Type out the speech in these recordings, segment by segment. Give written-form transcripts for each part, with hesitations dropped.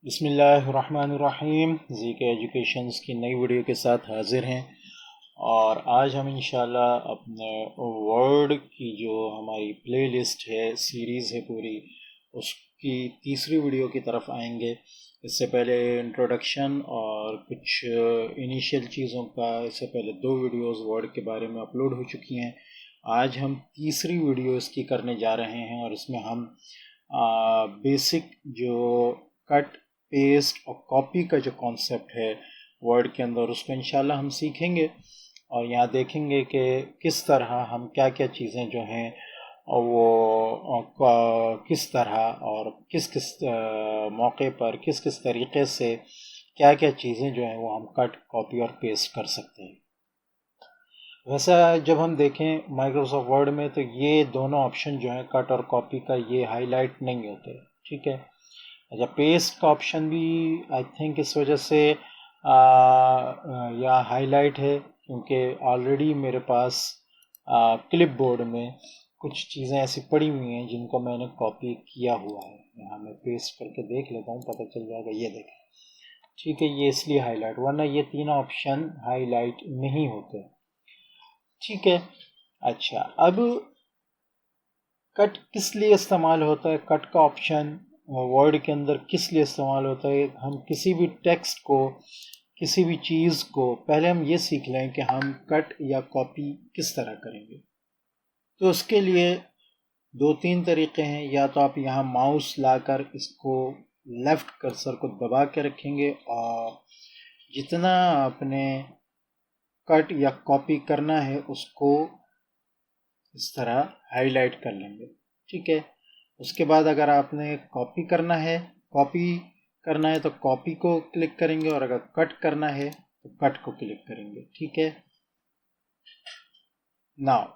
बिस्मिल्लाहिर्रहमानिर्रहीम। जी के एजुकेशंस की नई वीडियो के साथ हाजिर हैं और आज हम इंशाल्लाह अपने वर्ड की जो हमारी प्लेलिस्ट है, सीरीज़ है पूरी, उसकी तीसरी वीडियो की तरफ आएंगे। इससे पहले इंट्रोडक्शन और कुछ इनिशियल चीज़ों का इससे पहले दो वीडियोस वर्ड के बारे में अपलोड हो चुकी हैं। आज हम तीसरी वीडियो इसकी करने जा रहे हैं और इसमें हम बेसिक जो कट पेस्ट और कॉपी का जो कॉन्सेप्ट है वर्ड के अंदर, उसको इंशाल्लाह हम सीखेंगे और यहाँ देखेंगे कि किस तरह हम क्या क्या चीज़ें जो हैं और वो किस तरह और किस किस मौके पर किस किस तरीक़े से क्या क्या चीज़ें जो हैं वो हम कट कॉपी और पेस्ट कर सकते हैं। वैसा जब हम देखें माइक्रोसॉफ्ट वर्ड में तो ये दोनों ऑप्शन जो हैं कट और कॉपी का, ये हाईलाइट नहीं होते, ठीक है। अच्छा, पेस्ट का ऑप्शन भी आई थिंक इस वजह से या हाईलाइट है क्योंकि ऑलरेडी मेरे पास क्लिपबोर्ड में कुछ चीज़ें ऐसी पड़ी हुई हैं जिनको मैंने कॉपी किया हुआ है। यहाँ मैं पेस्ट करके देख लेता हूँ, पता चल जाएगा। ये देखें, ठीक है, ये इसलिए हाईलाइट, वरना ये तीनों ऑप्शन हाईलाइट नहीं होते, ठीक है। अच्छा, अब कट किस लिए इस्तेमाल होता है? कट का ऑप्शन वर्ड के अंदर किस लिए इस्तेमाल होता है? हम किसी भी टेक्स्ट को, किसी भी चीज़ को, पहले हम ये सीख लें कि हम कट या कॉपी किस तरह करेंगे। तो उसके लिए दो तीन तरीके हैं। या तो आप यहाँ माउस लाकर इसको लेफ़्ट कर्सर को दबा के रखेंगे और जितना आपने कट या कॉपी करना है उसको इस तरह हाईलाइट कर लेंगे, ठीक है। उसके बाद अगर आपने कॉपी करना है तो कॉपी को क्लिक करेंगे और अगर कट करना है तो कट को क्लिक करेंगे, ठीक है। नाउ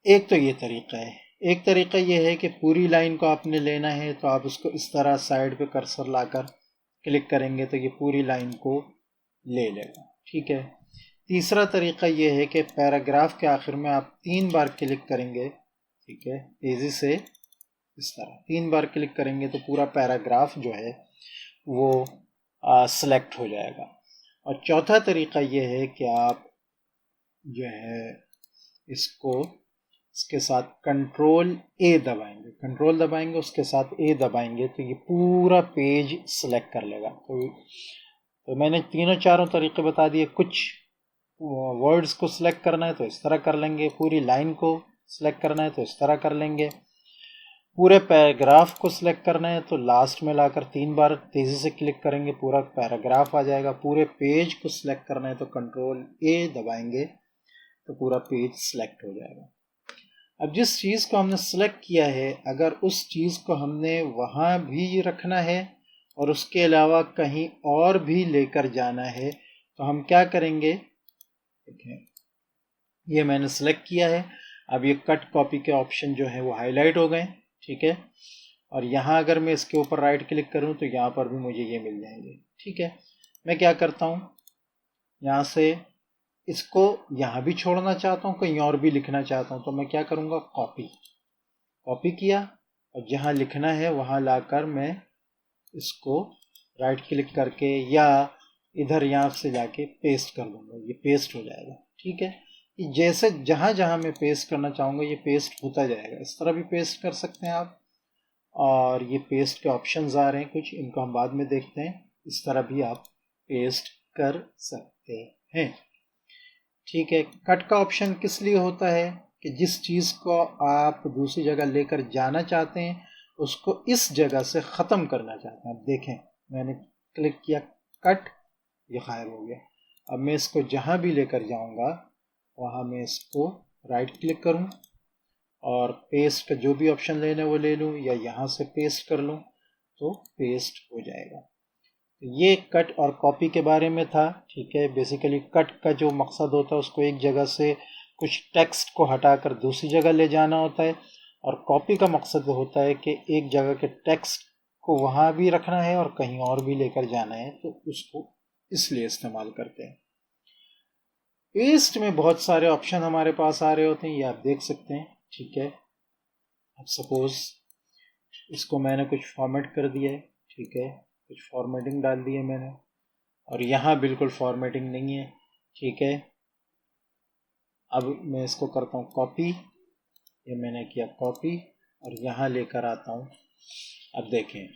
एक तो ये तरीका है। एक तरीका ये है कि पूरी लाइन को आपने लेना है तो आप उसको इस तरह साइड पे कर्सर लाकर क्लिक करेंगे तो ये पूरी लाइन को ले लेगा, ठीक है। तीसरा तरीका ये है कि पैराग्राफ के आखिर में आप 3 बार क्लिक करेंगे, ठीक है, तेज़ी से इस तरह 3 बार क्लिक करेंगे तो पूरा पैराग्राफ जो है वो सिलेक्ट हो जाएगा। और चौथा तरीका ये है कि आप जो है इसके साथ कंट्रोल दबाएंगे, उसके साथ ए दबाएंगे तो ये पूरा पेज सिलेक्ट कर लेगा। तो मैंने तीनों चारों तरीके बता दिए। कुछ वर्ड्स को सिलेक्ट करना है तो इस तरह कर लेंगे, पूरी लाइन को सिलेक्ट करना है तो इस तरह कर लेंगे, पूरे पैराग्राफ को सिलेक्ट करना है तो लास्ट में लाकर 3 बार तेज़ी से क्लिक करेंगे, पूरा पैराग्राफ आ जाएगा। पूरे पेज को सिलेक्ट करना है तो कंट्रोल ए दबाएंगे तो पूरा पेज सिलेक्ट हो जाएगा। अब जिस चीज़ को हमने सिलेक्ट किया है, अगर उस चीज़ को हमने वहाँ भी रखना है और उसके अलावा कहीं और भी लेकर जाना है तो हम क्या करेंगे? देखें, ये मैंने सिलेक्ट किया है। अब ये कट कॉपी के ऑप्शन जो है वो हाईलाइट हो गए, ठीक है। और यहाँ अगर मैं इसके ऊपर राइट क्लिक करूँ तो यहाँ पर भी मुझे ये मिल जाएंगे, ठीक है। मैं क्या करता हूँ, यहाँ से इसको यहाँ भी छोड़ना चाहता हूँ, कहीं और भी लिखना चाहता हूँ तो मैं क्या करूँगा, कॉपी किया और जहाँ लिखना है वहाँ लाकर मैं इसको राइट क्लिक करके या इधर यहाँ से जाके पेस्ट कर दूँगा, ये पेस्ट हो जाएगा, ठीक है। जैसे जहाँ जहाँ मैं पेस्ट करना चाहूँगा ये पेस्ट होता जाएगा। इस तरह भी पेस्ट कर सकते हैं आप। और ये पेस्ट के ऑप्शंस आ रहे हैं कुछ, इनको हम बाद में देखते हैं। इस तरह भी आप पेस्ट कर सकते हैं, ठीक है। कट का ऑप्शन किस लिए होता है कि जिस चीज़ को आप दूसरी जगह लेकर जाना चाहते हैं उसको इस जगह से ख़त्म करना चाहते हैं। अब देखें, मैंने क्लिक किया कट, ये गायब हो गया। अब मैं इसको जहाँ भी लेकर जाऊँगा वहाँ मैं इसको राइट क्लिक करूँ और पेस्ट का जो भी ऑप्शन लेना है वो ले लूँ या यहाँ से पेस्ट कर लूँ तो पेस्ट हो जाएगा। ये कट और कॉपी के बारे में था, ठीक है। बेसिकली कट का जो मकसद होता है उसको एक जगह से कुछ टेक्स्ट को हटाकर दूसरी जगह ले जाना होता है और कॉपी का मकसद होता है कि एक जगह के टेक्स्ट को वहाँ भी रखना है और कहीं और भी लेकर जाना है, तो उसको इसलिए इस्तेमाल करते हैं। पेस्ट में बहुत सारे ऑप्शन हमारे पास आ रहे होते हैं, ये आप देख सकते हैं, ठीक है। अब सपोज इसको मैंने कुछ फॉर्मेट कर दिया है, ठीक है, कुछ फॉर्मेटिंग डाल दी है मैंने, और यहाँ बिल्कुल फॉर्मेटिंग नहीं है, ठीक है। अब मैं इसको करता हूँ कॉपी, ये मैंने किया कॉपी, और यहाँ लेकर आता हूँ। अब देखें,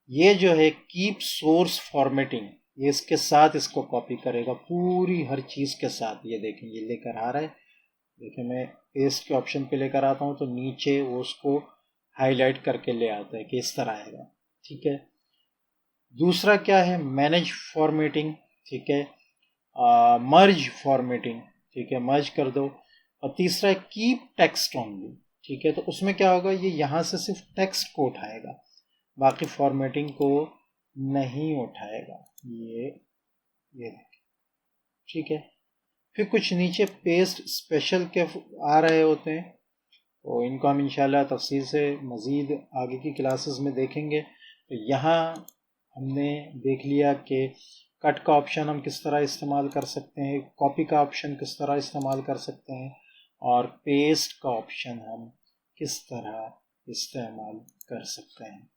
ये जो है कीप सोर्स फॉर्मेटिंग, ये इसके साथ इसको कॉपी करेगा पूरी हर चीज़ के साथ। ये देखें, ये लेकर आ रहा है। देखिए, मैं पेस्ट के ऑप्शन पे लेकर आता हूँ तो नीचे वो उसको हाईलाइट करके ले आता है कि इस तरह आएगा, ठीक है। दूसरा क्या है, मैनेज फॉर्मेटिंग, ठीक है, मर्ज फॉर्मेटिंग, ठीक है, मर्ज कर दो। और तीसरा है कीप टेक्स्ट ओनली, ठीक है। तो उसमें क्या होगा, ये यहाँ से सिर्फ टेक्स्ट को उठाएगा, बाकी फॉर्मेटिंग को नहीं उठाएगा। ये ठीक है। फिर कुछ नीचे पेस्ट स्पेशल के आ रहे होते हैं, तो इनको हम इंशाल्लाह तफसील से मज़ीद आगे की क्लासेस में देखेंगे। तो यहाँ हमने देख लिया कि कट का ऑप्शन हम किस तरह इस्तेमाल कर सकते हैं, कॉपी का ऑप्शन किस तरह इस्तेमाल कर सकते हैं, और पेस्ट का ऑप्शन हम किस तरह इस्तेमाल कर सकते हैं।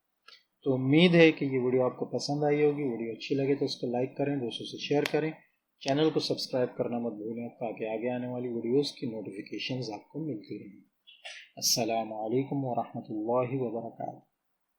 तो उम्मीद है कि ये वीडियो आपको पसंद आई होगी। वीडियो अच्छी लगे तो इसको लाइक करें, दोस्तों से शेयर करें, चैनल को सब्सक्राइब करना मत भूलें ताकि आगे आने वाली वीडियोस की नोटिफिकेशंस आपको मिलती रहें। अस्सलामु अलैकुम वरहमतुल्लाहि वबरकातुहू।